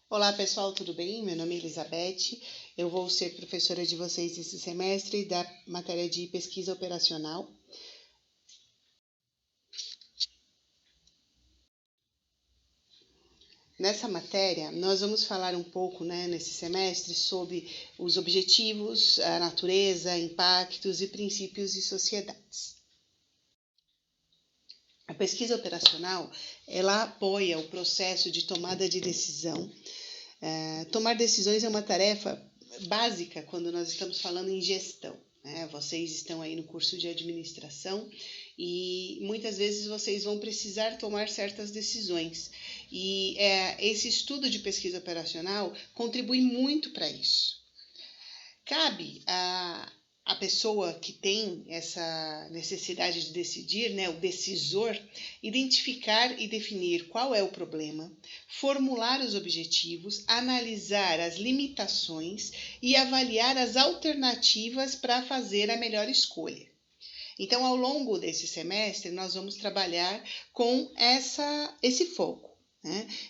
Olá pessoal, tudo bem? Meu nome é Elizabeth, eu vou ser professora de vocês esse semestre da matéria de pesquisa operacional. Nessa matéria, nós vamos falar um pouco, nesse semestre, sobre os objetivos, a natureza, impactos e princípios de sociedades. A pesquisa operacional, ela apoia o processo de tomada de decisão. Tomar decisões é uma tarefa básica quando nós estamos falando em gestão. Vocês estão aí no curso de administração e muitas vezes vocês vão precisar tomar certas decisões. E esse estudo de pesquisa operacional contribui muito para isso. Cabe a pessoa que tem essa necessidade de decidir, o decisor, identificar e definir qual é o problema, formular os objetivos, analisar as limitações e avaliar as alternativas para fazer a melhor escolha. Então, ao longo desse semestre, nós vamos trabalhar com esse foco.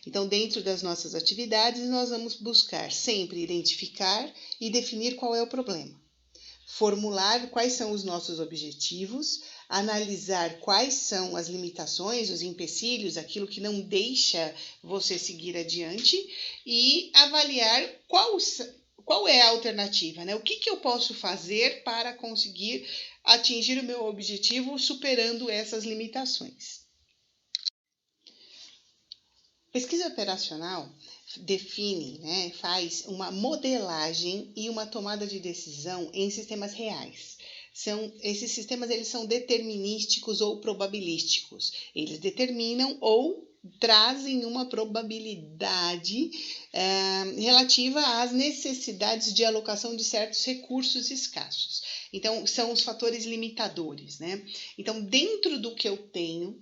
Então, dentro das nossas atividades, nós vamos buscar sempre identificar e definir qual é o problema, formular quais são os nossos objetivos, analisar quais são as limitações, os empecilhos, aquilo que não deixa você seguir adiante e avaliar qual é a alternativa, O que eu posso fazer para conseguir atingir o meu objetivo superando essas limitações. Pesquisa operacional define, faz uma modelagem e uma tomada de decisão em sistemas reais. Esses sistemas eles são determinísticos ou probabilísticos. Eles determinam ou trazem uma probabilidade relativa às necessidades de alocação de certos recursos escassos. Então, são os fatores limitadores, Então, dentro do que eu tenho,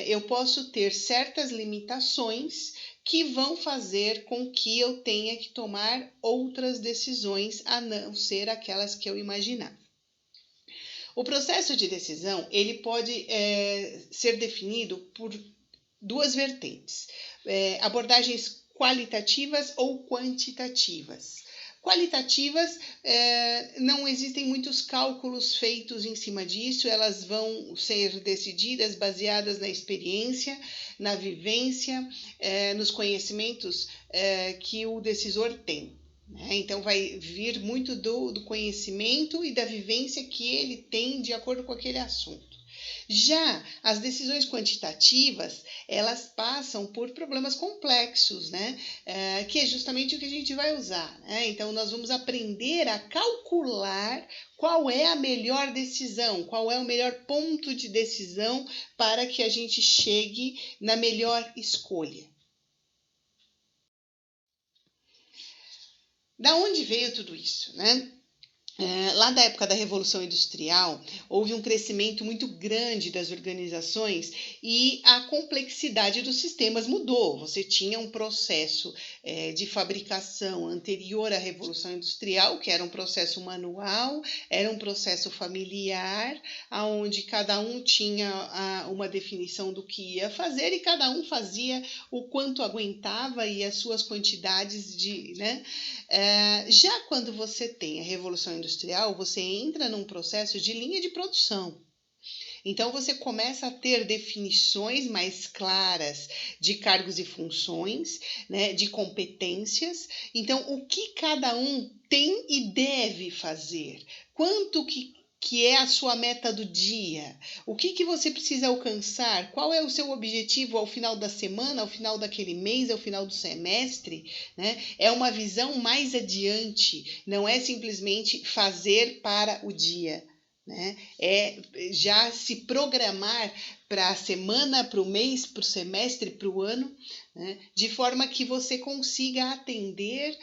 eu posso ter certas limitações que vão fazer com que eu tenha que tomar outras decisões a não ser aquelas que eu imaginava. O processo de decisão ele pode ser definido por duas vertentes, abordagens qualitativas ou quantitativas. Qualitativas, não existem muitos cálculos feitos em cima disso, elas vão ser decididas baseadas na experiência, na vivência, nos conhecimentos que o decisor tem. Então, vai vir muito do conhecimento e da vivência que ele tem de acordo com aquele assunto. Já as decisões quantitativas, elas passam por problemas complexos, que é justamente o que a gente vai usar. Então, nós vamos aprender a calcular qual é a melhor decisão, qual é o melhor ponto de decisão para que a gente chegue na melhor escolha. Da onde veio tudo isso, Lá da época da Revolução Industrial, houve um crescimento muito grande das organizações e a complexidade dos sistemas mudou. Você tinha um processo de fabricação anterior à Revolução Industrial, que era um processo manual, era um processo familiar, onde cada um tinha uma definição do que ia fazer e cada um fazia o quanto aguentava e as suas quantidades já quando você tem a Revolução Industrial, você entra num processo de linha de produção. Então, você começa a ter definições mais claras de cargos e funções, de competências. Então, o que cada um tem e deve fazer? Quanto que é a sua meta do dia? O que você precisa alcançar? Qual é o seu objetivo ao final da semana, ao final daquele mês, ao final do semestre? É uma visão mais adiante, não é simplesmente fazer para o dia. É já se programar para a semana, para o mês, para o semestre, para o ano, de forma que você consiga atender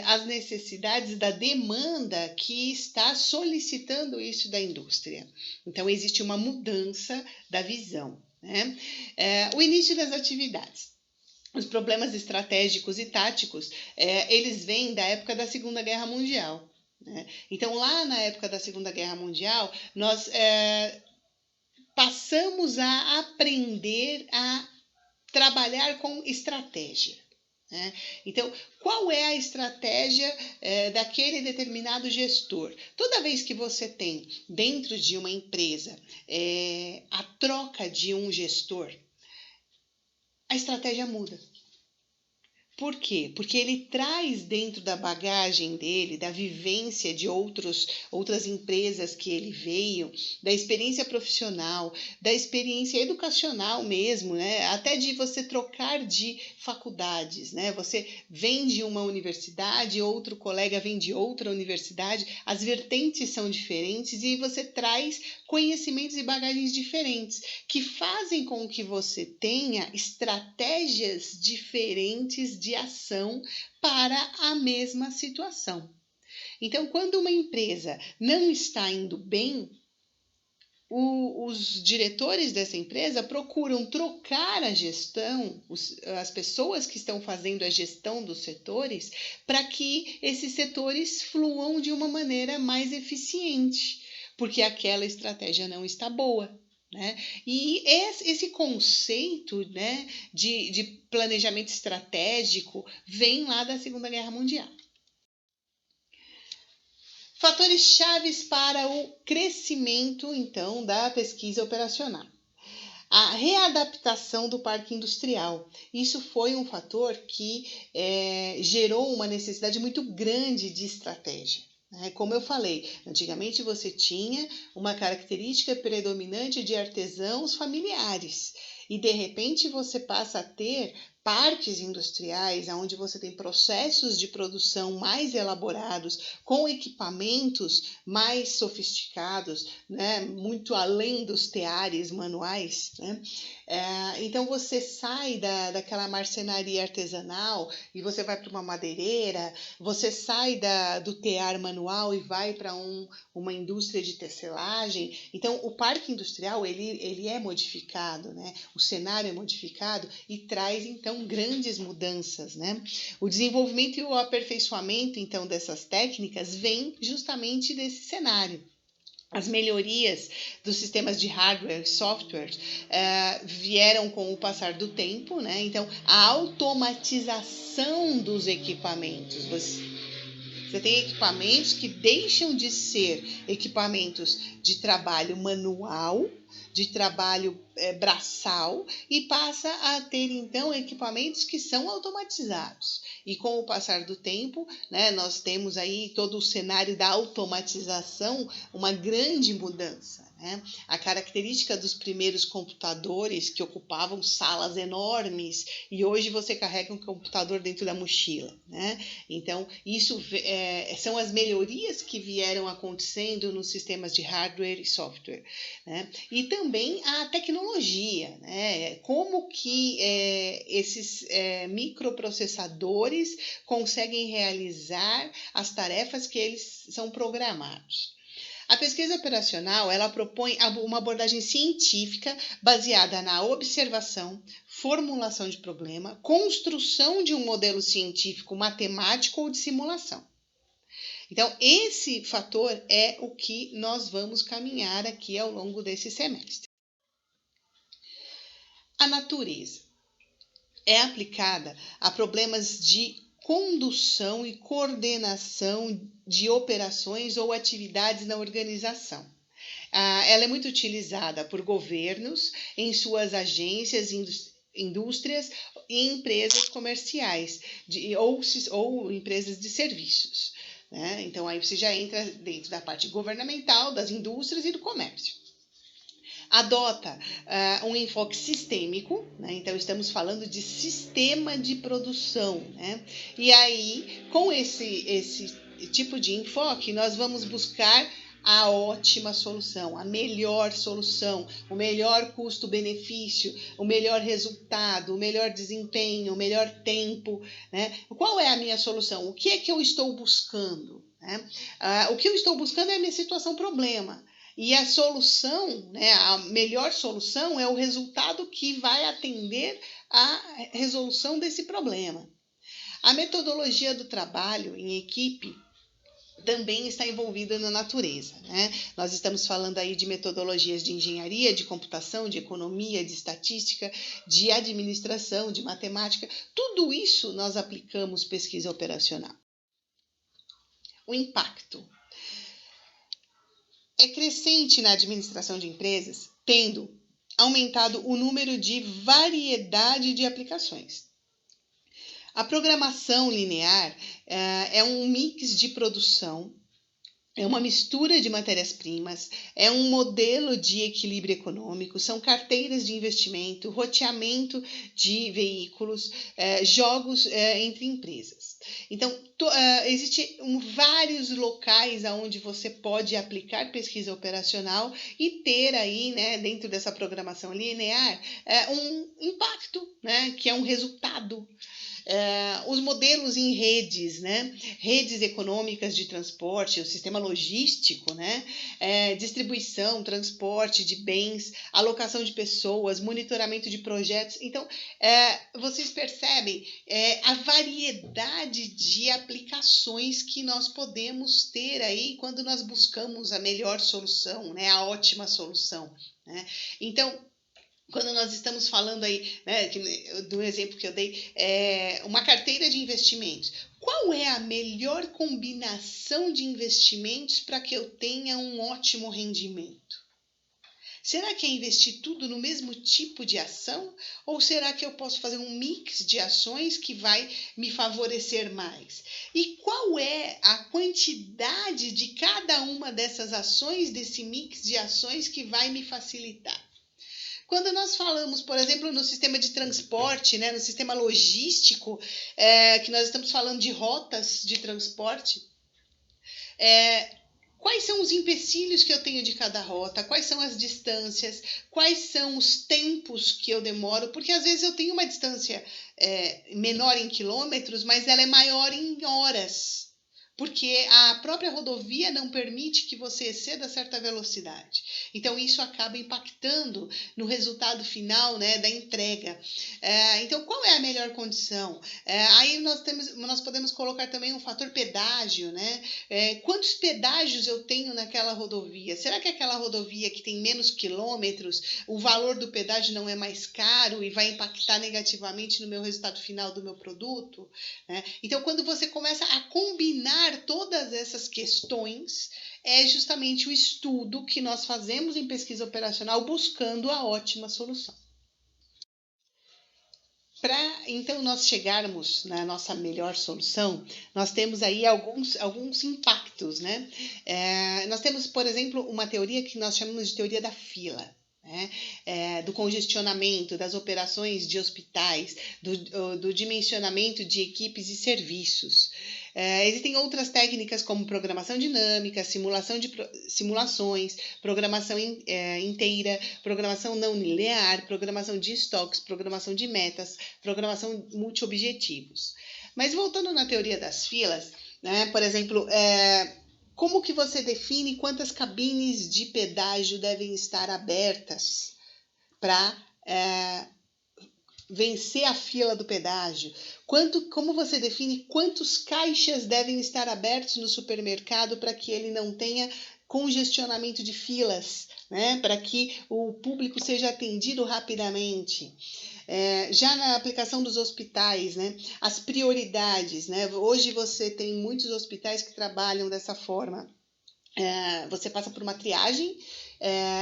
às necessidades da demanda que está solicitando isso da indústria. Então, existe uma mudança da visão. O início das atividades. Os problemas estratégicos e táticos, eles vêm da época da Segunda Guerra Mundial. Então, lá na época da Segunda Guerra Mundial, nós passamos a aprender a trabalhar com estratégia. né? Então, qual é a estratégia daquele determinado gestor? Toda vez que você tem dentro de uma empresa a troca de um gestor, a estratégia muda. Por quê? Porque ele traz dentro da bagagem dele, da vivência de outras empresas que ele veio, da experiência profissional, da experiência educacional mesmo, né? Até de você trocar de faculdades, né? Você vem de uma universidade, outro colega vem de outra universidade, as vertentes são diferentes e você traz conhecimentos e bagagens diferentes, que fazem com que você tenha estratégias diferentes de ação para a mesma situação. Então, quando uma empresa não está indo bem, os diretores dessa empresa procuram trocar a gestão, as pessoas que estão fazendo a gestão dos setores, para que esses setores fluam de uma maneira mais eficiente, porque aquela estratégia não está boa. Né? E esse conceito, né, de planejamento estratégico vem lá da Segunda Guerra Mundial. Fatores chaves para o crescimento, então, da pesquisa operacional. A readaptação do parque industrial. Isso foi um fator que gerou uma necessidade muito grande de estratégia. Como eu falei, antigamente você tinha uma característica predominante de artesãos familiares e de repente você passa a ter parques industriais, onde você tem processos de produção mais elaborados, com equipamentos mais sofisticados, né? Muito além dos teares manuais. Né? Então você sai daquela marcenaria artesanal e você vai para uma madeireira, você sai do tear manual e vai para uma indústria de tecelagem. Então o parque industrial ele é modificado, né? O cenário é modificado e traz então grandes mudanças, né? O desenvolvimento e o aperfeiçoamento então dessas técnicas vem justamente desse cenário. As melhorias dos sistemas de hardware e software vieram com o passar do tempo, né? Então a automatização dos equipamentos. Você tem equipamentos que deixam de ser equipamentos de trabalho manual, de trabalho braçal, e passa a ter, então, equipamentos que são automatizados. E com o passar do tempo, né, nós temos aí todo o cenário da automatização, uma grande mudança. Né? A característica dos primeiros computadores que ocupavam salas enormes, e hoje você carrega um computador dentro da mochila. Né? Então, isso são as melhorias que vieram acontecendo nos sistemas de hardware e software. Né? E também a tecnologia, né? Como que esses microprocessadores conseguem realizar as tarefas que eles são programados. A pesquisa operacional, ela propõe uma abordagem científica baseada na observação, formulação de problema, construção de um modelo científico, matemático ou de simulação. Então, esse fator é o que nós vamos caminhar aqui ao longo desse semestre. A natureza é aplicada a problemas de condução e coordenação de operações ou atividades na organização. Ela é muito utilizada por governos em suas agências, indústrias e empresas comerciais ou empresas de serviços. Né? Então, aí você já entra dentro da parte governamental, das indústrias e do comércio. Adota um enfoque sistêmico, né? Então estamos falando de sistema de produção. Né? E aí, com esse tipo de enfoque, nós vamos buscar a ótima solução, a melhor solução, o melhor custo-benefício, o melhor resultado, o melhor desempenho, o melhor tempo. Né? Qual é a minha solução? O que é que eu estou buscando? Né? O que eu estou buscando é a minha situação-problema. E a solução, né, a melhor solução é o resultado que vai atender à resolução desse problema. A metodologia do trabalho em equipe também está envolvida na natureza, né? Nós estamos falando aí de metodologias de engenharia, de computação, de economia, de estatística, de administração, de matemática. Tudo isso nós aplicamos pesquisa operacional. O impacto é crescente na administração de empresas, tendo aumentado o número de variedade de aplicações. A programação linear é um mix de produção, é uma mistura de matérias-primas, é um modelo de equilíbrio econômico, são carteiras de investimento, roteamento de veículos, jogos entre empresas. Então, existem vários locais onde você pode aplicar pesquisa operacional e ter aí, né, dentro dessa programação linear, um impacto, né, que é um resultado. Os modelos em redes, né? Redes econômicas de transporte, o sistema logístico, né? Distribuição, transporte de bens, alocação de pessoas, monitoramento de projetos. Então, vocês percebem a variedade de aplicações que nós podemos ter aí quando nós buscamos a melhor solução, né? A ótima solução, né? Então, quando nós estamos falando aí, né, do exemplo que eu dei, uma carteira de investimentos. Qual é a melhor combinação de investimentos para que eu tenha um ótimo rendimento? Será que é investir tudo no mesmo tipo de ação? Ou será que eu posso fazer um mix de ações que vai me favorecer mais? E qual é a quantidade de cada uma dessas ações, desse mix de ações que vai me facilitar? Quando nós falamos, por exemplo, no sistema de transporte, né, no sistema logístico, que nós estamos falando de rotas de transporte, quais são os empecilhos que eu tenho de cada rota? Quais são as distâncias? Quais são os tempos que eu demoro? Porque às vezes eu tenho uma distância menor em quilômetros, mas ela é maior em horas. Porque a própria rodovia não permite que você exceda certa velocidade. Então, isso acaba impactando no resultado final, né, da entrega. Então, qual é a melhor condição? Aí nós podemos colocar também um fator pedágio, né? Quantos pedágios eu tenho naquela rodovia? Será que aquela rodovia que tem menos quilômetros, o valor do pedágio não é mais caro e vai impactar negativamente no meu resultado final do meu produto? Então, quando você começa a combinar todas essas questões, é justamente o estudo que nós fazemos em pesquisa operacional buscando a ótima solução. Para então nós chegarmos na nossa melhor solução, nós temos aí alguns impactos, né? Nós temos, por exemplo, uma teoria que nós chamamos de teoria da fila. Do congestionamento, das operações de hospitais, do dimensionamento de equipes e serviços. Existem outras técnicas como programação dinâmica, simulações, programação inteira, programação não linear, programação de estoques, programação de metas, programação multiobjetivos. Mas voltando na teoria das filas, né, por exemplo, como que você define quantas cabines de pedágio devem estar abertas para vencer a fila do pedágio? Como você define quantos caixas devem estar abertos no supermercado para que ele não tenha congestionamento de filas, né? Para que o público seja atendido rapidamente? Já na aplicação dos hospitais, né? As prioridades, né? Hoje você tem muitos hospitais que trabalham dessa forma. Você passa por uma triagem,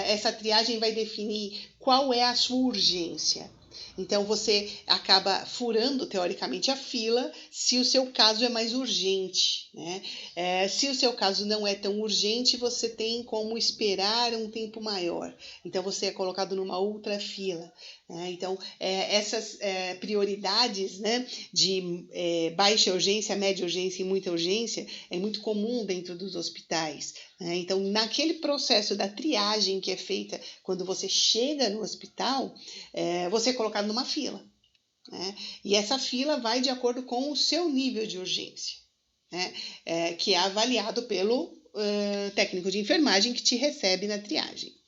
essa triagem vai definir qual é a sua urgência. Então, você acaba furando, teoricamente, a fila se o seu caso é mais urgente, né? Se o seu caso não é tão urgente, você tem como esperar um tempo maior. Então, você é colocado numa outra fila. Então, essas prioridades, né, de baixa urgência, média urgência e muita urgência é muito comum dentro dos hospitais. Então, naquele processo da triagem que é feita quando você chega no hospital, você é colocado numa fila. E essa fila vai de acordo com o seu nível de urgência, que é avaliado pelo técnico de enfermagem que te recebe na triagem.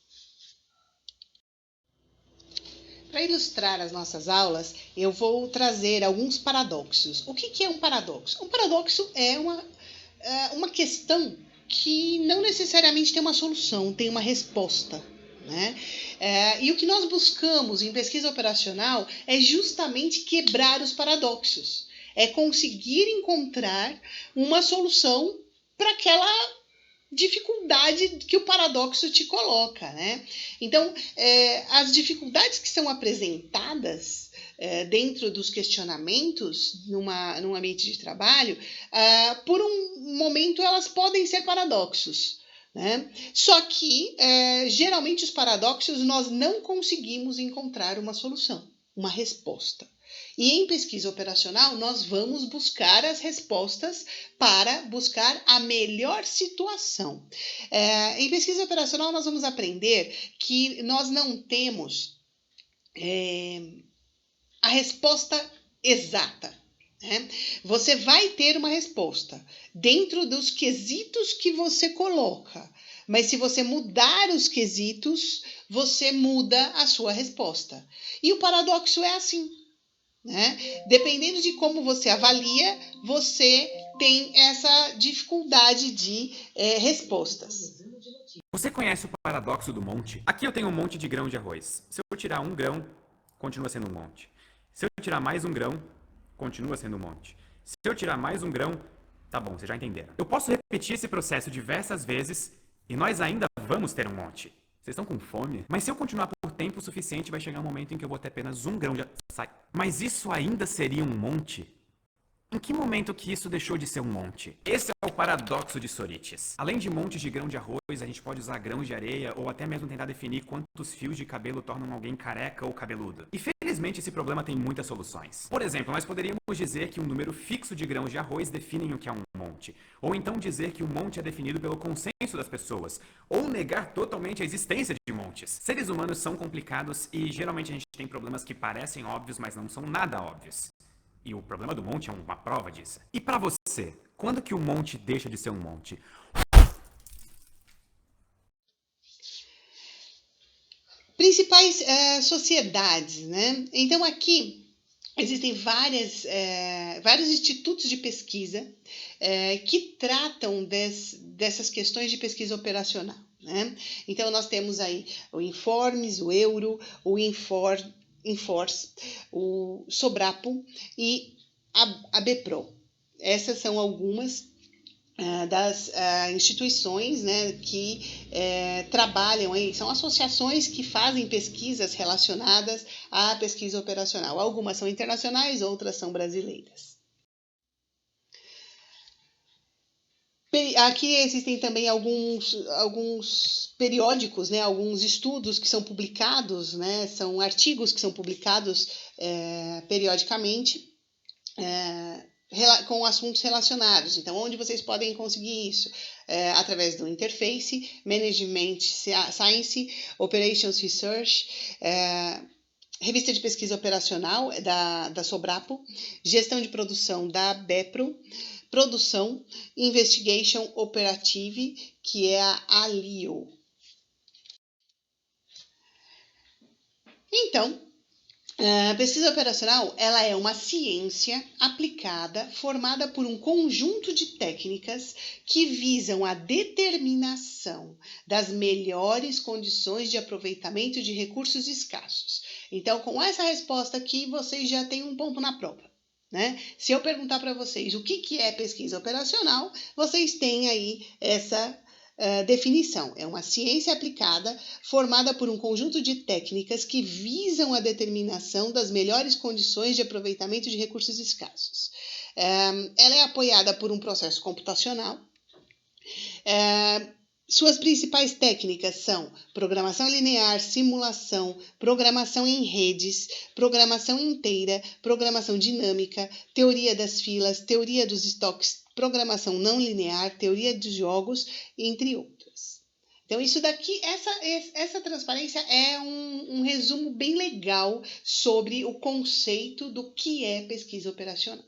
Para ilustrar as nossas aulas, eu vou trazer alguns paradoxos. O que é um paradoxo? Um paradoxo é uma questão que não necessariamente tem uma solução, tem uma resposta. Né? E o que nós buscamos em pesquisa operacional é justamente quebrar os paradoxos, é conseguir encontrar uma solução para aquela dificuldade que o paradoxo te coloca, né? Então, as dificuldades que são apresentadas dentro dos questionamentos num ambiente de trabalho, por um momento elas podem ser paradoxos, né? Só que, geralmente, os paradoxos nós não conseguimos encontrar uma solução, uma resposta. E em pesquisa operacional, nós vamos buscar as respostas para buscar a melhor situação. Em pesquisa operacional, nós vamos aprender que nós não temos a resposta exata. Né? Você vai ter uma resposta dentro dos quesitos que você coloca, mas se você mudar os quesitos, você muda a sua resposta. E o paradoxo é assim. Né? Dependendo de como você avalia, você tem essa dificuldade de respostas. Você conhece o paradoxo do monte? Aqui eu tenho um monte de grão de arroz. Se eu tirar um grão, continua sendo um monte. Se eu tirar mais um grão, continua sendo um monte. Se eu tirar mais um grão, tá bom, vocês já entenderam. Eu posso repetir esse processo diversas vezes e nós ainda vamos ter um monte. Vocês estão com fome? Mas se eu continuar por tempo suficiente, vai chegar um momento em que eu vou ter apenas um grão de... Mas isso ainda seria um monte? Em que momento que isso deixou de ser um monte? Esse é o paradoxo de Sorites. Além de montes de grão de arroz, a gente pode usar grãos de areia ou até mesmo tentar definir quantos fios de cabelo tornam alguém careca ou cabeludo. E felizmente esse problema tem muitas soluções. Por exemplo, nós poderíamos dizer que um número fixo de grãos de arroz define o que é um monte. Ou então dizer que um monte é definido pelo consenso das pessoas. Ou negar totalmente a existência de montes. Seres humanos são complicados e geralmente a gente tem problemas que parecem óbvios, mas não são nada óbvios. E o problema do monte é uma prova disso. E para você, quando que o monte deixa de ser um monte? Principais sociedades, né? Então aqui existem vários institutos de pesquisa que tratam dessas questões de pesquisa operacional. Né? Então nós temos aí o Informes, o Euro, o Inforce, o Sobrapo e a BPRO. Essas são algumas das instituições, né, que trabalham aí, são associações que fazem pesquisas relacionadas à pesquisa operacional. Algumas são internacionais, outras são brasileiras. Aqui existem também alguns periódicos, né, alguns estudos que são publicados, né, são artigos que são publicados periodicamente, com assuntos relacionados. Então, onde vocês podem conseguir isso? Através do Interface, Management Science, Operations Research, Revista de Pesquisa Operacional da Sobrapo, Gestão de Produção da BEPRO, Produção, Investigation Operative, que é a ALIO. Então, a pesquisa operacional ela é uma ciência aplicada, formada por um conjunto de técnicas que visam a determinação das melhores condições de aproveitamento de recursos escassos. Então, com essa resposta aqui, vocês já têm um ponto na prova. Né? Se eu perguntar para vocês o que é pesquisa operacional, vocês têm aí essa definição. É uma ciência aplicada formada por um conjunto de técnicas que visam a determinação das melhores condições de aproveitamento de recursos escassos. Ela é apoiada por um processo computacional. Suas principais técnicas são programação linear, simulação, programação em redes, programação inteira, programação dinâmica, teoria das filas, teoria dos estoques, programação não linear, teoria dos jogos, entre outras. Então, isso daqui, essa transparência é um resumo bem legal sobre o conceito do que é pesquisa operacional.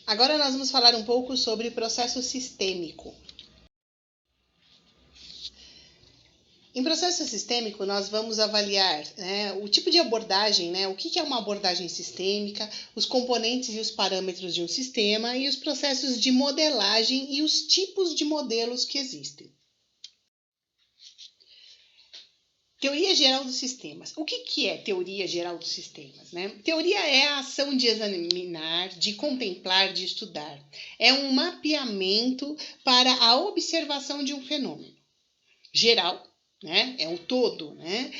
Agora nós vamos falar um pouco sobre processo sistêmico. Em processo sistêmico, nós vamos avaliar, né, o tipo de abordagem, né, o que é uma abordagem sistêmica, os componentes e os parâmetros de um sistema e os processos de modelagem e os tipos de modelos que existem. Teoria geral dos sistemas. O que é teoria geral dos sistemas, né? Teoria é a ação de examinar, de contemplar, de estudar. É um mapeamento para a observação de um fenômeno geral, né? É um todo, né?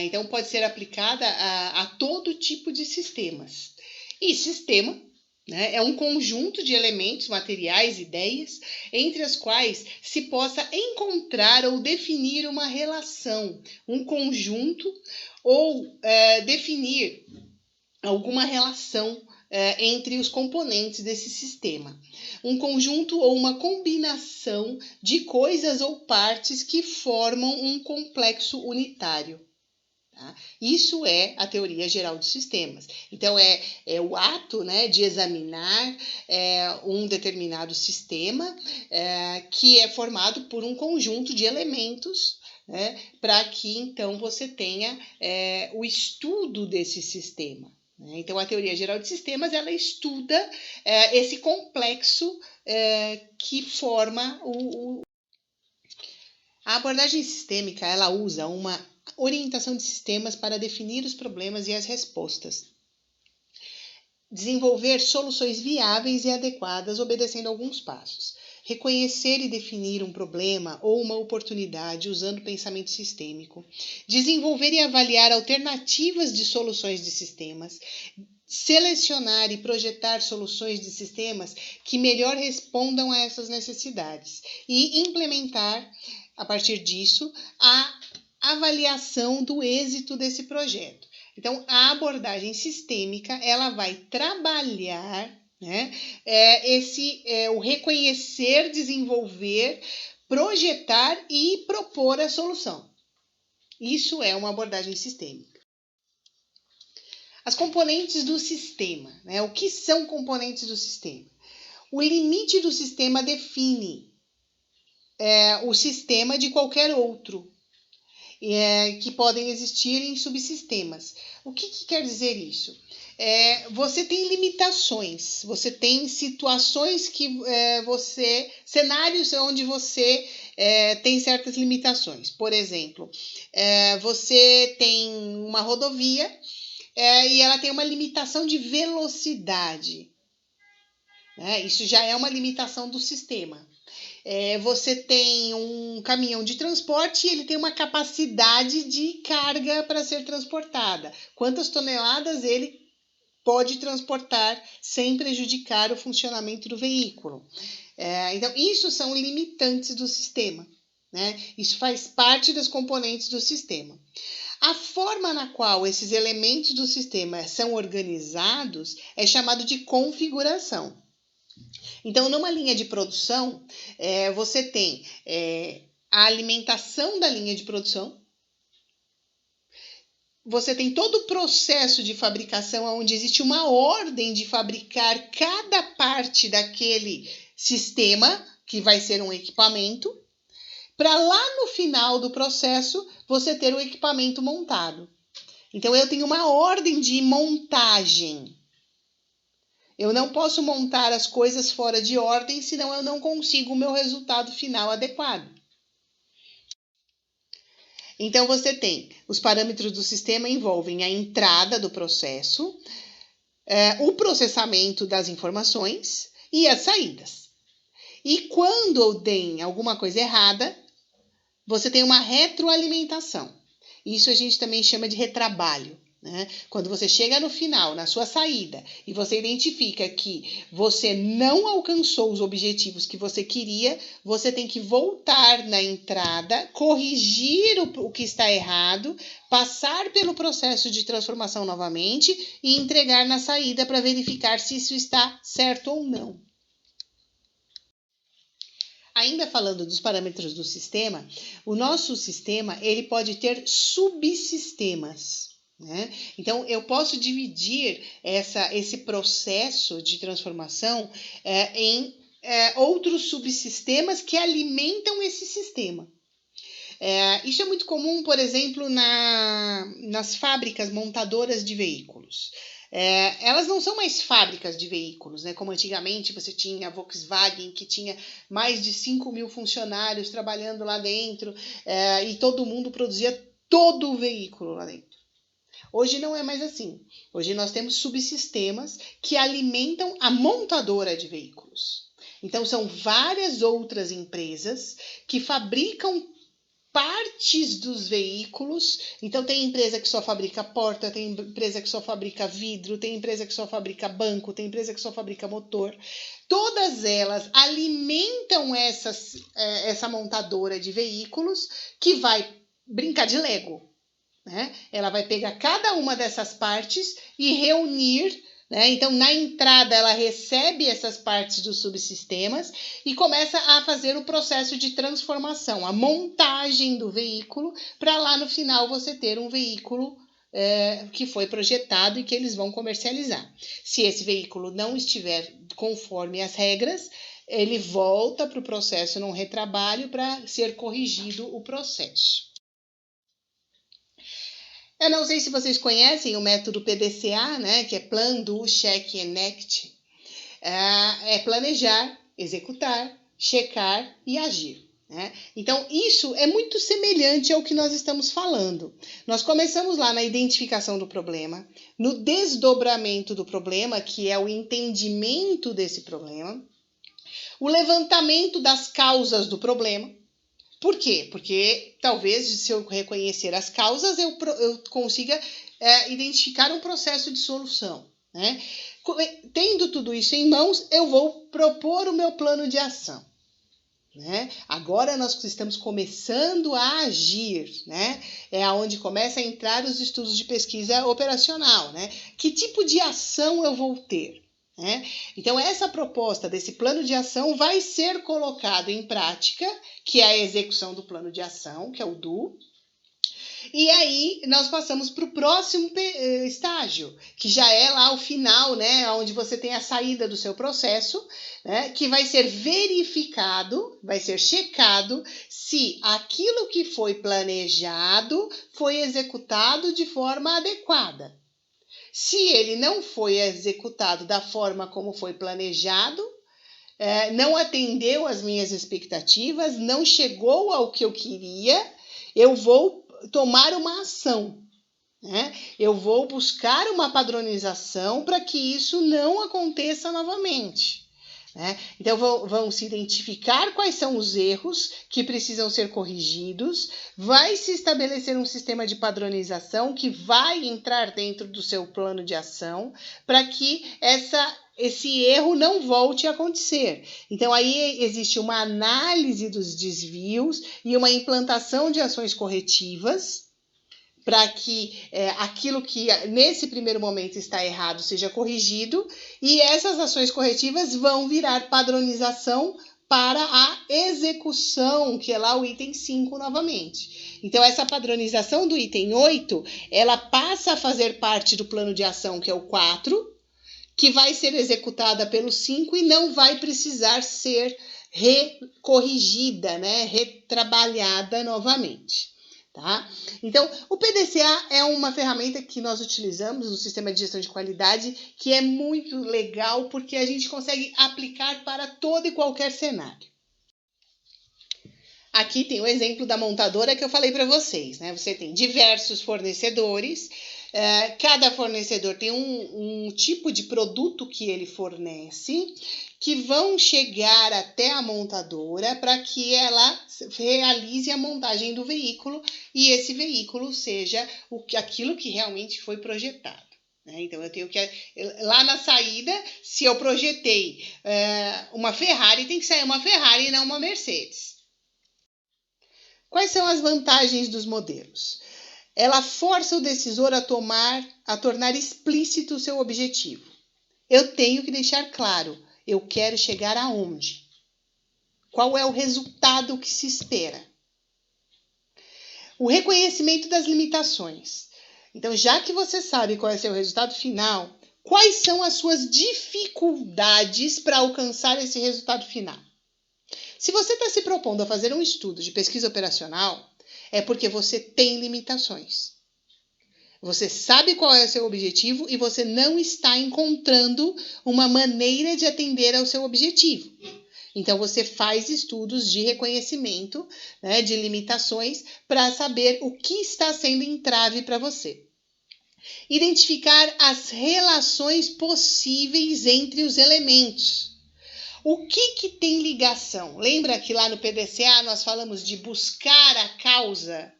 Então pode ser aplicada a todo tipo de sistemas. E sistema, né, é um conjunto de elementos, materiais, ideias, entre as quais se possa encontrar ou definir uma relação, um conjunto, ou definir alguma relação entre os componentes desse sistema. Um conjunto ou uma combinação de coisas ou partes que formam um complexo unitário. Tá? Isso é a teoria geral dos sistemas. Então, é o ato, né, de examinar um determinado sistema que é formado por um conjunto de elementos, né, para que, então, você tenha o estudo desse sistema. Então, a teoria geral de sistemas, ela estuda esse complexo que forma A abordagem sistêmica, ela usa uma orientação de sistemas para definir os problemas e as respostas. Desenvolver soluções viáveis e adequadas obedecendo alguns passos. Reconhecer e definir um problema ou uma oportunidade usando pensamento sistêmico. Desenvolver e avaliar alternativas de soluções de sistemas. Selecionar e projetar soluções de sistemas que melhor respondam a essas necessidades. E implementar, a partir disso, a avaliação do êxito desse projeto. Então, a abordagem sistêmica, ela vai trabalhar, né, o reconhecer, desenvolver, projetar e propor a solução. Isso é uma abordagem sistêmica. As componentes do sistema, né? O que são componentes do sistema? O limite do sistema define o sistema de qualquer outro, que podem existir em subsistemas. O que quer dizer isso? Você tem limitações, você tem situações que cenários onde você tem certas limitações. Por exemplo, você tem uma rodovia e ela tem uma limitação de velocidade. Né? Isso já é uma limitação do sistema. Você tem um caminhão de transporte e ele tem uma capacidade de carga para ser transportada. Quantas toneladas ele pode transportar sem prejudicar o funcionamento do veículo? Então, isso são limitantes do sistema. Né? Isso faz parte das componentes do sistema. A forma na qual esses elementos do sistema são organizados é chamado de configuração. Então, numa linha de produção, você tem a alimentação da linha de produção, você tem todo o processo de fabricação onde existe uma ordem de fabricar cada parte daquele sistema, que vai ser um equipamento, para lá no final do processo você ter o equipamento montado. Então, eu tenho uma ordem de montagem. Eu não posso montar as coisas fora de ordem, senão eu não consigo o meu resultado final adequado. Então, você tem os parâmetros do sistema envolvem a entrada do processo, o processamento das informações e as saídas. E quando tem alguma coisa errada, você tem uma retroalimentação. Isso a gente também chama de retrabalho. Né? Quando você chega no final, na sua saída, e você identifica que você não alcançou os objetivos que você queria, você tem que voltar na entrada, corrigir o que está errado, passar pelo processo de transformação novamente e entregar na saída para verificar se isso está certo ou não. Ainda falando dos parâmetros do sistema, o nosso sistema ele pode ter subsistemas. Né? Então, eu posso dividir esse processo de transformação em outros subsistemas que alimentam esse sistema. Isso é muito comum, por exemplo, nas fábricas montadoras de veículos. Elas não são mais fábricas de veículos, né? Como antigamente você tinha a Volkswagen, que tinha mais de 5.000 funcionários trabalhando lá dentro, e todo mundo produzia todo o veículo lá dentro. Hoje não é mais assim. Hoje nós temos subsistemas que alimentam a montadora de veículos. Então, são várias outras empresas que fabricam partes dos veículos. Então, tem empresa que só fabrica porta, tem empresa que só fabrica vidro, tem empresa que só fabrica banco, tem empresa que só fabrica motor. Todas elas alimentam essa montadora de veículos que vai brincar de Lego, né? Ela vai pegar cada uma dessas partes e reunir, né? Então, na entrada, ela recebe essas partes dos subsistemas e começa a fazer o processo de transformação, a montagem do veículo, para lá no final você ter um veículo que foi projetado e que eles vão comercializar. Se esse veículo não estiver conforme as regras, ele volta para o processo não retrabalho para ser corrigido o processo. Eu não sei se vocês conhecem o método PDCA, né, que é Plan, Do, Check and Act. É planejar, executar, checar e agir, né? Então, isso é muito semelhante ao que nós estamos falando. Nós começamos lá na identificação do problema, no desdobramento do problema, que é o entendimento desse problema, o levantamento das causas do problema. Por quê? Porque talvez, se eu reconhecer as causas, eu consiga identificar um processo de solução, né? Tendo tudo isso em mãos, eu vou propor o meu plano de ação, né? Agora nós estamos começando a agir, né? É onde começa a entrar os estudos de pesquisa operacional, né? Que tipo de ação eu vou ter? Então, essa proposta desse plano de ação vai ser colocado em prática, que é a execução do plano de ação, que é o DO. E aí, nós passamos para o próximo estágio, que já é lá o final, né, onde você tem a saída do seu processo, né, que vai ser verificado, vai ser checado se aquilo que foi planejado foi executado de forma adequada. Se ele não foi executado da forma como foi planejado, não atendeu às minhas expectativas, não chegou ao que eu queria, eu vou tomar uma ação, né? Eu vou buscar uma padronização para que isso não aconteça novamente. Então, vão se identificar quais são os erros que precisam ser corrigidos, vai se estabelecer um sistema de padronização que vai entrar dentro do seu plano de ação para que esse erro não volte a acontecer. Então, aí existe uma análise dos desvios e uma implantação de ações corretivas, para que aquilo que nesse primeiro momento está errado seja corrigido, e essas ações corretivas vão virar padronização para a execução, que é lá o item 5 novamente. Então, essa padronização do item 8, ela passa a fazer parte do plano de ação, que é o 4, que vai ser executada pelo 5 e não vai precisar ser recorrigida, né, retrabalhada novamente. Tá? Então, o PDCA é uma ferramenta que nós utilizamos no sistema de gestão de qualidade, que é muito legal porque a gente consegue aplicar para todo e qualquer cenário. Aqui tem o exemplo da montadora que eu falei para vocês, né? Você tem diversos fornecedores, cada fornecedor tem um tipo de produto que ele fornece, que vão chegar até a montadora para que ela realize a montagem do veículo e esse veículo seja aquilo que realmente foi projetado. Então, eu tenho que, lá na saída, se eu projetei uma Ferrari, tem que sair uma Ferrari e não uma Mercedes. Quais são as vantagens dos modelos? Ela força o decisor a tornar explícito o seu objetivo. Eu tenho que deixar claro, eu quero chegar aonde? Qual é o resultado que se espera? O reconhecimento das limitações. Então, já que você sabe qual é o seu resultado final, quais são as suas dificuldades para alcançar esse resultado final? Se você está se propondo a fazer um estudo de pesquisa operacional, É porque você tem limitações. Você sabe qual é o seu objetivo e você não está encontrando uma maneira de atender ao seu objetivo. Então, você faz estudos de reconhecimento, né, de limitações, para saber o que está sendo entrave para você. Identificar as relações possíveis entre os elementos. O que tem ligação? Lembra que lá no PDCA nós falamos de buscar a causa?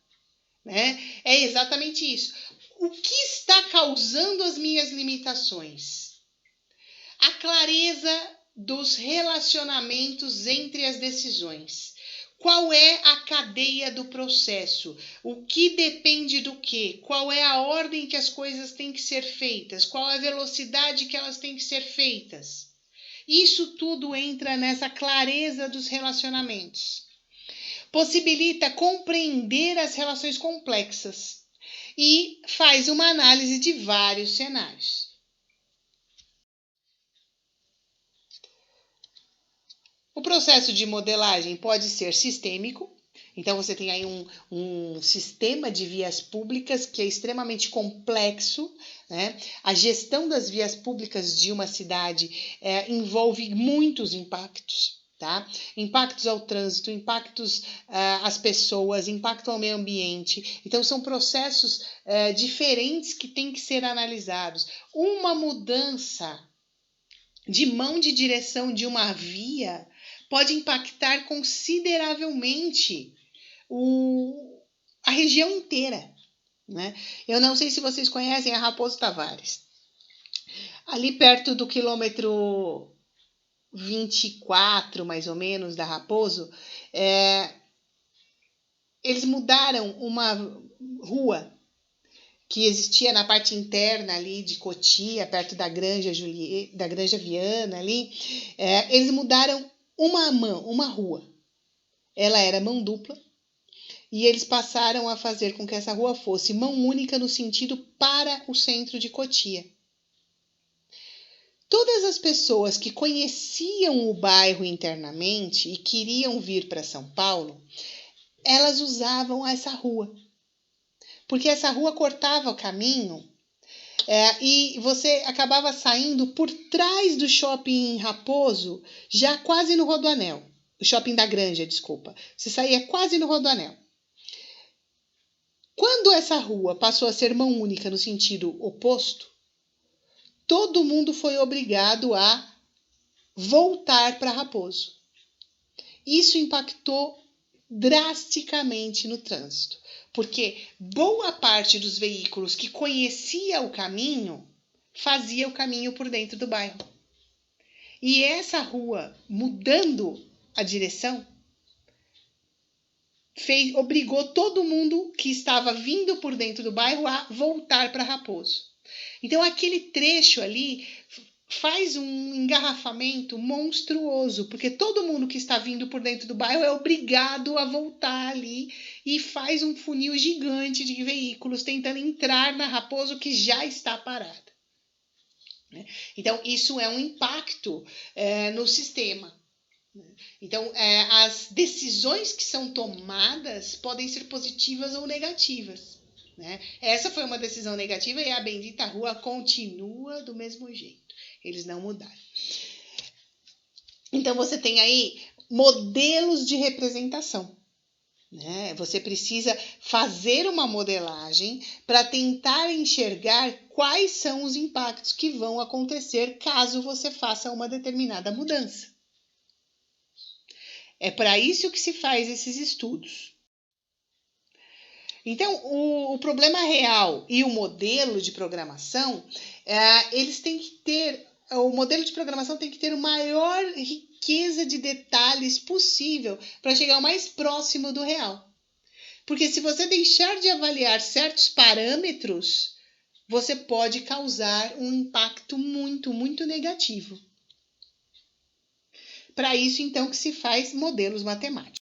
Né? É exatamente isso. O que está causando as minhas limitações? A clareza dos relacionamentos entre as decisões. Qual é a cadeia do processo? O que depende do quê? Qual é a ordem que as coisas têm que ser feitas? Qual é a velocidade que elas têm que ser feitas? Isso tudo entra nessa clareza dos relacionamentos. Possibilita compreender as relações complexas e faz uma análise de vários cenários. O processo de modelagem pode ser sistêmico, então você tem aí um sistema de vias públicas que é extremamente complexo, né? A gestão das vias públicas de uma cidade envolve muitos impactos. Tá? Impactos ao trânsito, impactos às pessoas, impacto ao meio ambiente. Então, são processos diferentes que têm que ser analisados. Uma mudança de mão de direção de uma via pode impactar consideravelmente a região inteira. Né? Eu não sei se vocês conhecem a Raposo Tavares. Ali perto do quilômetro 24, mais ou menos, da Raposo, eles mudaram uma rua que existia na parte interna ali de Cotia, perto da Granja Viana ali. Eles mudaram uma rua. Ela era mão dupla e eles passaram a fazer com que essa rua fosse mão única no sentido para o centro de Cotia. Todas as pessoas que conheciam o bairro internamente e queriam vir para São Paulo, elas usavam essa rua. Porque essa rua cortava o caminho e você acabava saindo por trás do shopping Raposo, já quase no Rodoanel. O shopping da Granja, desculpa. Você saía quase no Rodoanel. Quando essa rua passou a ser mão única no sentido oposto, todo mundo foi obrigado a voltar para Raposo. Isso impactou drasticamente no trânsito, porque boa parte dos veículos que conhecia o caminho fazia o caminho por dentro do bairro. E essa rua, mudando a direção, obrigou todo mundo que estava vindo por dentro do bairro a voltar para Raposo. Então, aquele trecho ali faz um engarrafamento monstruoso, porque todo mundo que está vindo por dentro do bairro é obrigado a voltar ali e faz um funil gigante de veículos tentando entrar na Raposo que já está parada. Então, isso é um impacto no sistema. Então, as decisões que são tomadas podem ser positivas ou negativas. Né? Essa foi uma decisão negativa e a bendita rua continua do mesmo jeito. Eles não mudaram. Então, você tem aí modelos de representação. Né? Você precisa fazer uma modelagem para tentar enxergar quais são os impactos que vão acontecer caso você faça uma determinada mudança. É para isso que se faz esses estudos. Então, o problema real e o modelo de programação, eles têm que ter, o modelo de programação tem que ter a maior riqueza de detalhes possível para chegar o mais próximo do real. Porque se você deixar de avaliar certos parâmetros, você pode causar um impacto muito, muito negativo. Para isso, então, que se faz modelos matemáticos.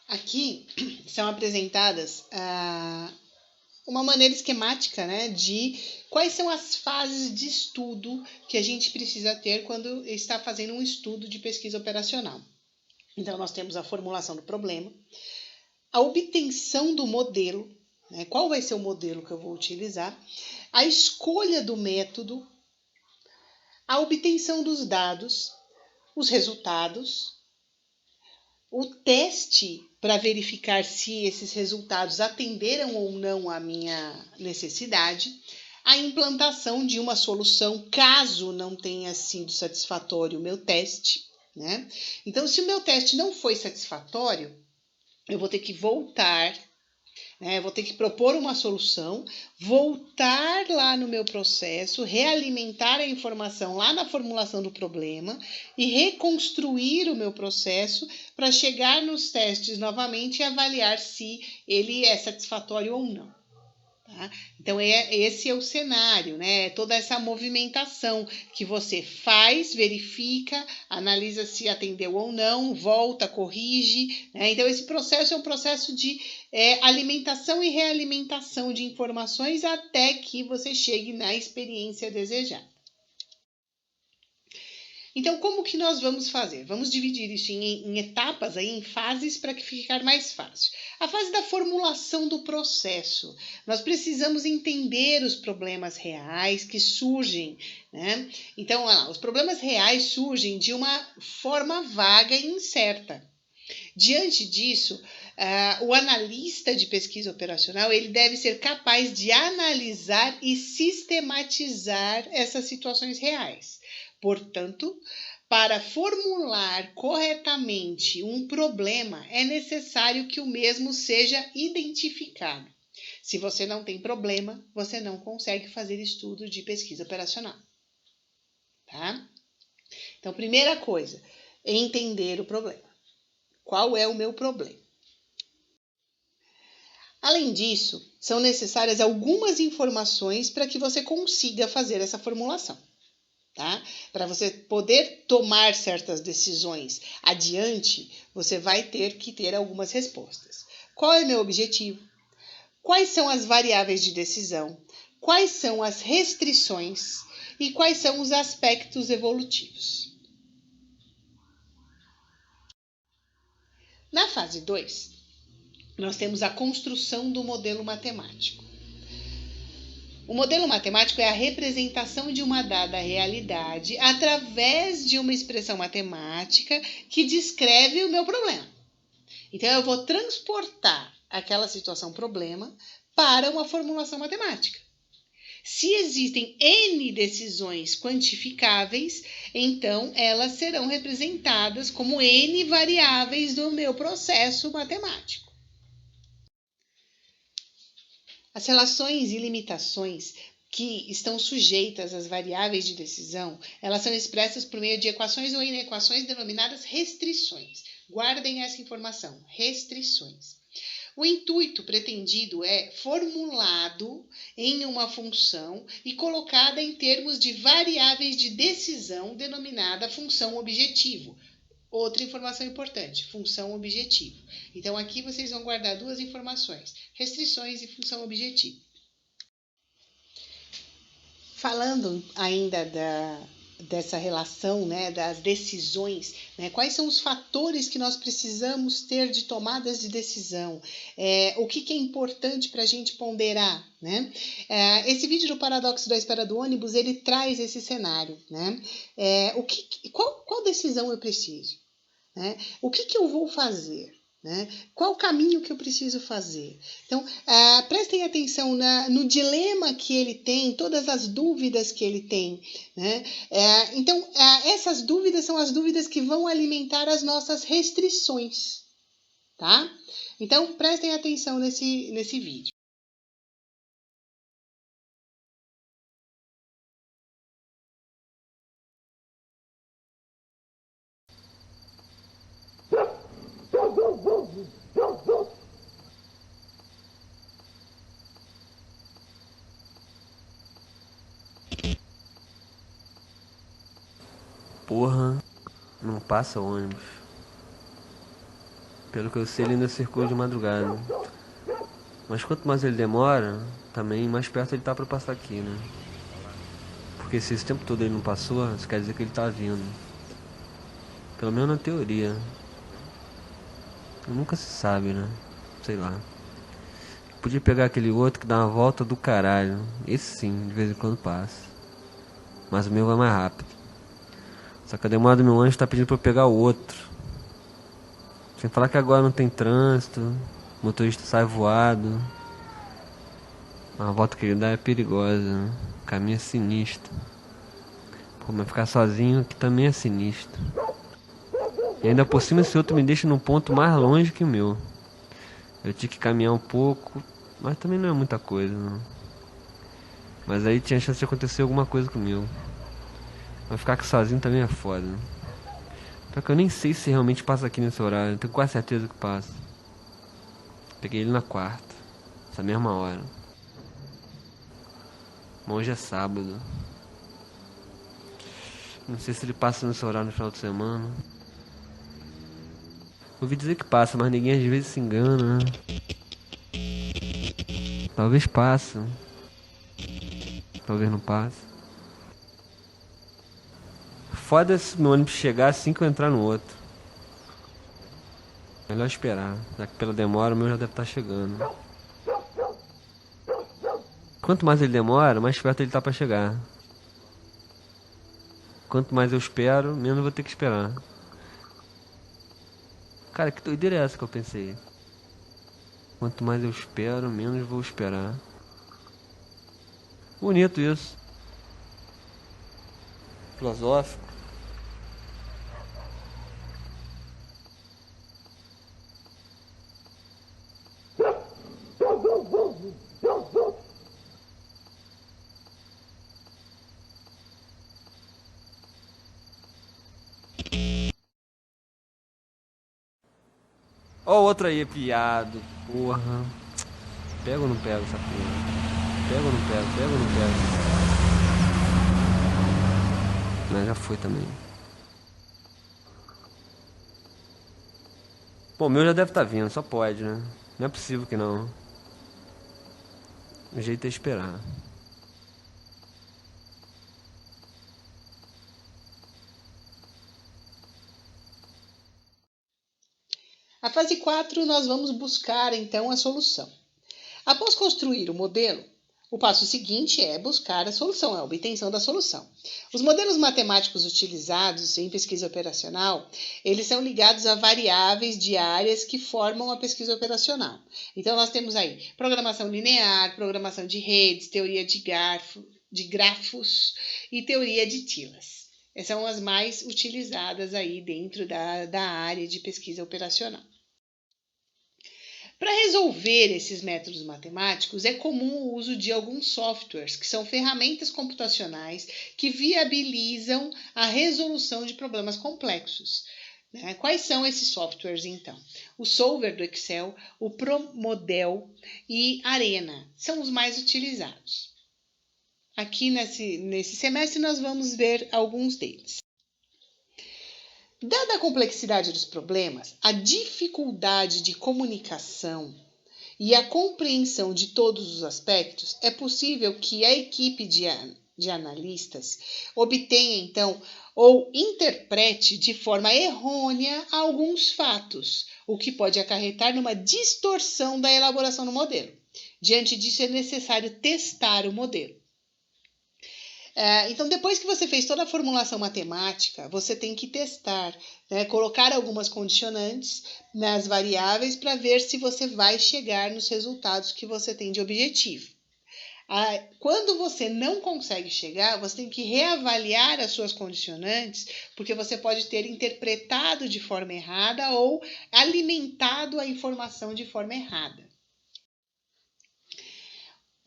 Aqui são apresentadas uma maneira esquemática, né, de quais são as fases de estudo que a gente precisa ter quando está fazendo um estudo de pesquisa operacional. Então, nós temos a formulação do problema, a obtenção do modelo, né? Qual vai ser o modelo que eu vou utilizar, a escolha do método, a obtenção dos dados, os resultados, o teste para verificar se esses resultados atenderam ou não à minha necessidade, a implantação de uma solução caso não tenha sido satisfatório o meu teste, né? Então, se o meu teste não foi satisfatório, eu vou ter que voltar, né? Eu vou ter que propor uma solução, voltar lá no meu processo, realimentar a informação lá na formulação do problema e reconstruir o meu processo para chegar nos testes novamente e avaliar se ele é satisfatório ou não. Tá? Então, esse é o cenário, né? Toda essa movimentação que você faz, verifica, analisa se atendeu ou não, volta, corrige, né? Então, esse processo é um processo de alimentação e realimentação de informações até que você chegue na experiência desejada. Então, como que nós vamos fazer? Vamos dividir isso em etapas, em fases, para que ficar mais fácil. A fase da formulação do processo. Nós precisamos entender os problemas reais que surgem, né? Então, os problemas reais surgem de uma forma vaga e incerta. Diante disso, o analista de pesquisa operacional ele deve ser capaz de analisar e sistematizar essas situações reais. Portanto, para formular corretamente um problema, é necessário que o mesmo seja identificado. Se você não tem problema, você não consegue fazer estudo de pesquisa operacional. Tá? Então, primeira coisa, entender o problema. Qual é o meu problema? Além disso, são necessárias algumas informações para que você consiga fazer essa formulação. Tá? Para você poder tomar certas decisões adiante, você vai ter que ter algumas respostas. Qual é o meu objetivo? Quais são as variáveis de decisão? Quais são as restrições? E quais são os aspectos evolutivos? Na fase 2, nós temos a construção do modelo matemático. O modelo matemático é a representação de uma dada realidade através de uma expressão matemática que descreve o meu problema. Então, eu vou transportar aquela situação problema para uma formulação matemática. Se existem N decisões quantificáveis, então elas serão representadas como N variáveis do meu processo matemático. As relações e limitações que estão sujeitas às variáveis de decisão, elas são expressas por meio de equações ou inequações denominadas restrições. Guardem essa informação, restrições. O intuito pretendido é formulado em uma função e colocada em termos de variáveis de decisão denominada função objetivo. Outra informação importante, função objetivo. Então, aqui vocês vão guardar duas informações, restrições e função objetivo. Falando ainda dessa relação, né, das decisões, né, quais são os fatores que nós precisamos ter de tomadas de decisão, o que é importante para a gente ponderar, né? Esse vídeo do Paradoxo da Espera do Ônibus, ele traz esse cenário, né? Qual decisão eu preciso? Né? O que eu vou fazer? Né? Qual o caminho que eu preciso fazer? Então, prestem atenção no dilema que ele tem, todas as dúvidas que ele tem. Né? Então, essas dúvidas são as dúvidas que vão alimentar as nossas restrições. Tá? Então, prestem atenção nesse vídeo. Porra, não passa ônibus. Pelo que eu sei, ele ainda circula de madrugada. Mas quanto mais ele demora, também mais perto ele tá pra passar aqui, né? Porque se esse tempo todo ele não passou, isso quer dizer que ele tá vindo. Pelo menos na teoria. Nunca se sabe, né? sei lá. Podia pegar aquele outro que dá uma volta do caralho. Esse sim, de vez em quando passa. Mas o meu vai mais rápido. Só que a demora do meu anjo tá pedindo pra eu pegar o outro. Sem falar que agora não tem trânsito. O motorista sai voado. A volta que ele dá é perigosa, né? O caminho é sinistro. Pô, mas ficar sozinho aqui também é sinistro. E ainda por cima esse outro me deixa num ponto mais longe que o meu. Eu tinha que caminhar um pouco, mas também não é muita coisa, não. Mas aí tinha chance de acontecer alguma coisa comigo. Mas ficar aqui sozinho também é foda, né? Só que eu nem sei se realmente passa aqui nesse horário. Eu tenho quase certeza que passa. Peguei ele na quarta, essa mesma hora. Mas hoje é sábado. Não sei se ele passa nesse horário no final de semana. Ouvi dizer que passa, mas ninguém às vezes se engana, né? Talvez passe. Talvez não passe. Foda se meu ônibus chegar assim que eu entrar no outro. Melhor esperar, já que pela demora o meu já deve estar chegando. Quanto mais ele demora, mais perto ele tá pra chegar. Quanto mais eu espero, menos eu vou ter que esperar. Cara, que doideira é essa que eu pensei? Quanto mais eu espero, menos eu vou esperar. Bonito isso. Filosófico. Ó o outro aí, piado. Porra. Pega ou não pega essa porra? Pega ou não pega? Pega ou não pega? Mas já foi também. Bom, o meu já deve estar vindo, só pode, né? Não é possível que não. O jeito é esperar. A fase 4, nós vamos buscar então a solução. Após construir o modelo, o passo seguinte é buscar a solução, a obtenção da solução. Os modelos matemáticos utilizados em pesquisa operacional, eles são ligados a variáveis diárias que formam a pesquisa operacional. Então, nós temos aí programação linear, programação de redes, teoria de grafos e teoria de tilas. Essas são as mais utilizadas aí dentro da área de pesquisa operacional. Para resolver esses métodos matemáticos, é comum o uso de alguns softwares, que são ferramentas computacionais que viabilizam a resolução de problemas complexos. Quais são esses softwares, então? O Solver do Excel, o ProModel e Arena são os mais utilizados. Aqui nesse semestre, nós vamos ver alguns deles. Dada a complexidade dos problemas, a dificuldade de comunicação e a compreensão de todos os aspectos, é possível que a equipe de analistas obtenha, então, ou interprete de forma errônea alguns fatos, o que pode acarretar numa distorção da elaboração do modelo. Diante disso, é necessário testar o modelo. Então, depois que você fez toda a formulação matemática, você tem que testar, colocar algumas condicionantes nas variáveis para ver se você vai chegar nos resultados que você tem de objetivo. Quando você não consegue chegar, você tem que reavaliar as suas condicionantes, porque você pode ter interpretado de forma errada ou alimentado a informação de forma errada.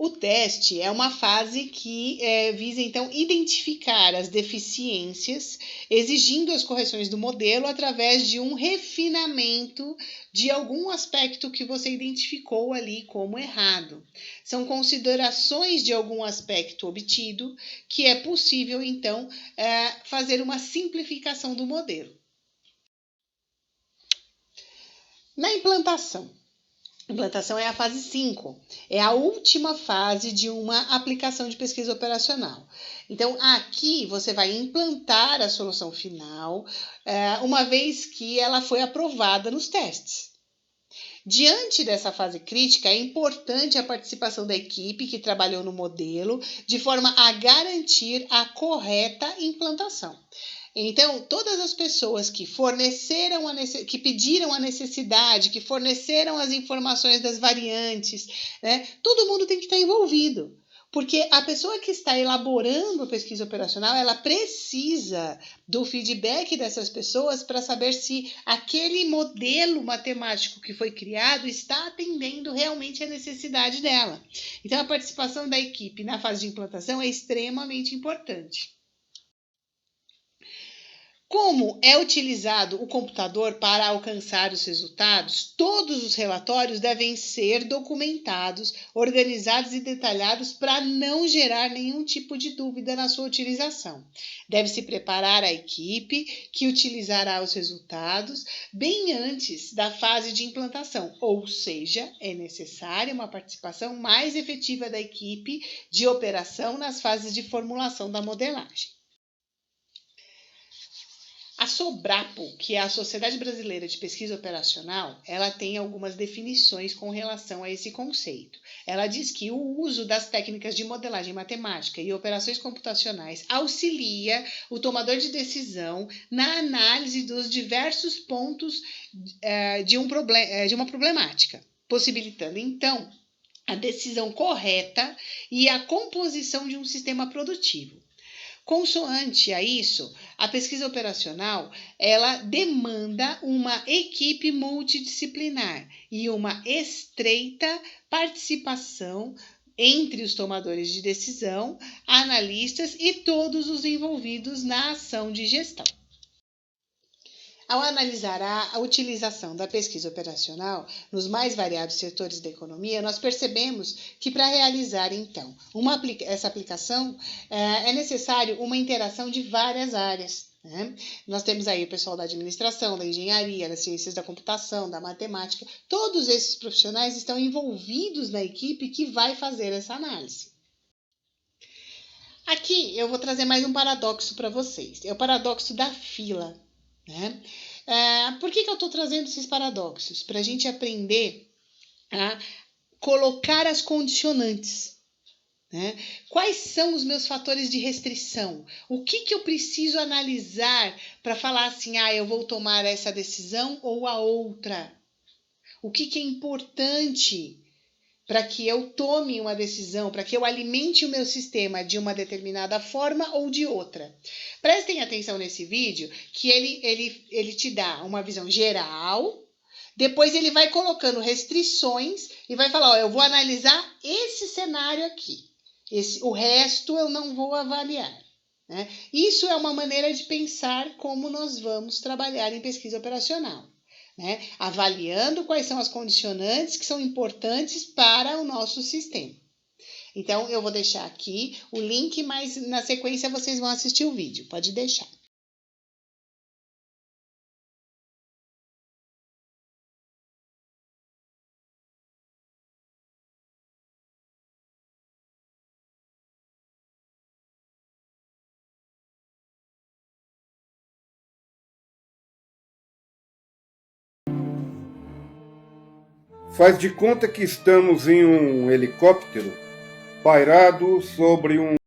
O teste é uma fase que visa, então, identificar as deficiências, exigindo as correções do modelo através de um refinamento de algum aspecto que você identificou ali como errado. São considerações de algum aspecto obtido que é possível, então, fazer uma simplificação do modelo. Na implantação. Implantação é a fase 5, é a última fase de uma aplicação de pesquisa operacional. Então, aqui você vai implantar a solução final, uma vez que ela foi aprovada nos testes. Diante dessa fase crítica, é importante a participação da equipe que trabalhou no modelo, de forma a garantir a correta implantação. Então, todas as pessoas que que pediram a necessidade, que forneceram as informações das variantes, né, todo mundo tem que estar envolvido. Porque a pessoa que está elaborando a pesquisa operacional, ela precisa do feedback dessas pessoas para saber se aquele modelo matemático que foi criado está atendendo realmente a necessidade dela. Então, a participação da equipe na fase de implantação é extremamente importante. Como é utilizado o computador para alcançar os resultados, todos os relatórios devem ser documentados, organizados e detalhados para não gerar nenhum tipo de dúvida na sua utilização. Deve-se preparar a equipe que utilizará os resultados bem antes da fase de implantação, ou seja, é necessária uma participação mais efetiva da equipe de operação nas fases de formulação da modelagem. A Sobrapo, que é a Sociedade Brasileira de Pesquisa Operacional, ela tem algumas definições com relação a esse conceito. Ela diz que o uso das técnicas de modelagem matemática e operações computacionais auxilia o tomador de decisão na análise dos diversos pontos de uma problemática, possibilitando, então, a decisão correta e a composição de um sistema produtivo. Consoante a isso, a pesquisa operacional, ela demanda uma equipe multidisciplinar e uma estreita participação entre os tomadores de decisão, analistas e todos os envolvidos na ação de gestão. Ao analisar a utilização da pesquisa operacional nos mais variados setores da economia, nós percebemos que para realizar, então, essa aplicação, é necessário uma interação de várias áreas. Né? Nós temos aí o pessoal da administração, da engenharia, das ciências da computação, da matemática. Todos esses profissionais estão envolvidos na equipe que vai fazer essa análise. Aqui eu vou trazer mais um paradoxo para vocês. É o paradoxo da fila. Né? Por que eu estou trazendo esses paradoxos? Para a gente aprender a colocar as condicionantes. Né? Quais são os meus fatores de restrição? O que eu preciso analisar para falar assim, eu vou tomar essa decisão ou a outra? O que é importante para que eu tome uma decisão, para que eu alimente o meu sistema de uma determinada forma ou de outra. Prestem atenção nesse vídeo, que ele te dá uma visão geral, depois ele vai colocando restrições e vai falar, eu vou analisar esse cenário aqui, o resto eu não vou avaliar. Né? Isso é uma maneira de pensar como nós vamos trabalhar em pesquisa operacional. Né? Avaliando quais são as condicionantes que são importantes para o nosso sistema. Então, eu vou deixar aqui o link, mas na sequência vocês vão assistir o vídeo. Pode deixar. Faz de conta que estamos em um helicóptero pairado sobre um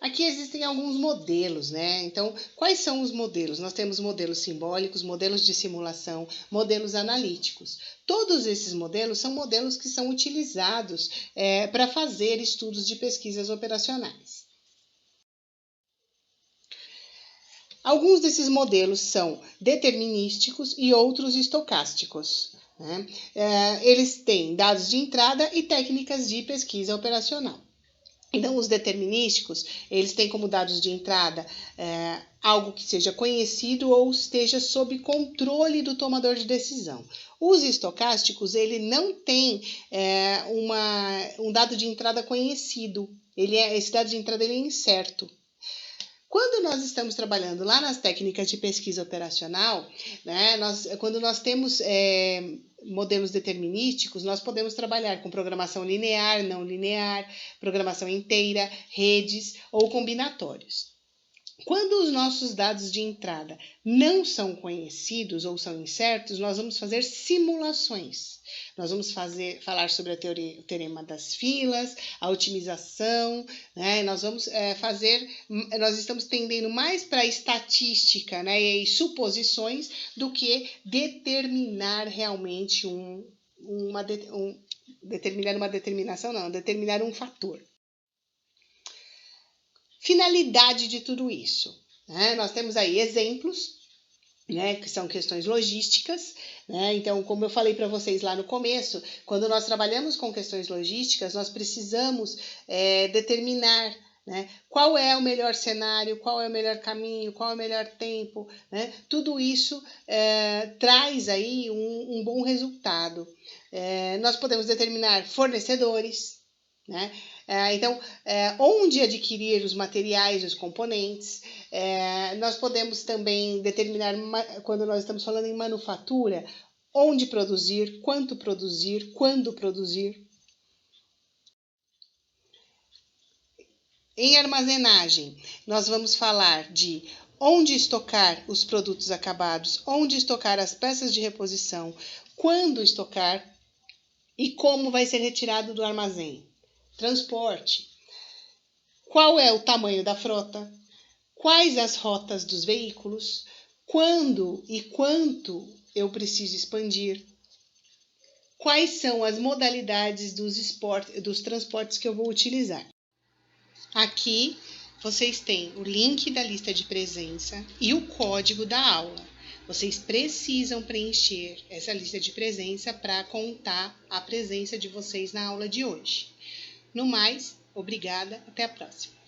Aqui existem alguns modelos, né? Então, quais são os modelos? Nós temos modelos simbólicos, modelos de simulação, modelos analíticos. Todos esses modelos são modelos que são utilizados para fazer estudos de pesquisas operacionais. Alguns desses modelos são determinísticos e outros estocásticos, né? Eles têm dados de entrada e técnicas de pesquisa operacional. Então, os determinísticos, eles têm como dados de entrada algo que seja conhecido ou esteja sob controle do tomador de decisão. Os estocásticos, ele não tem um dado de entrada conhecido. Esse dado de entrada ele é incerto. Quando nós estamos trabalhando lá nas técnicas de pesquisa operacional, né, quando nós temos modelos determinísticos, nós podemos trabalhar com programação linear, não linear, programação inteira, redes ou combinatórios. Quando os nossos dados de entrada não são conhecidos ou são incertos, nós vamos fazer simulações. Nós vamos falar sobre o teorema das filas, a otimização, né? Nós estamos tendendo mais para a estatística, né? E suposições do que determinar realmente determinar um fator. Finalidade de tudo isso, né? Nós temos aí exemplos, né, que são questões logísticas, né? Então, como eu falei para vocês lá no começo, quando nós trabalhamos com questões logísticas, nós precisamos determinar, né, qual é o melhor cenário, qual é o melhor caminho, qual é o melhor tempo, né? Tudo isso traz aí um bom resultado. Nós podemos determinar fornecedores, né? Então, onde adquirir os materiais, os componentes. Nós podemos também determinar, quando nós estamos falando em manufatura, onde produzir, quanto produzir, quando produzir. Em armazenagem, nós vamos falar de onde estocar os produtos acabados, onde estocar as peças de reposição, quando estocar e como vai ser retirado do armazém. Transporte. Qual é o tamanho da frota? Quais as rotas dos veículos? Quando e quanto eu preciso expandir? Quais são as modalidades dos transportes que eu vou utilizar? Aqui vocês têm o link da lista de presença e o código da aula. Vocês precisam preencher essa lista de presença para contar a presença de vocês na aula de hoje. No mais, obrigada, até a próxima.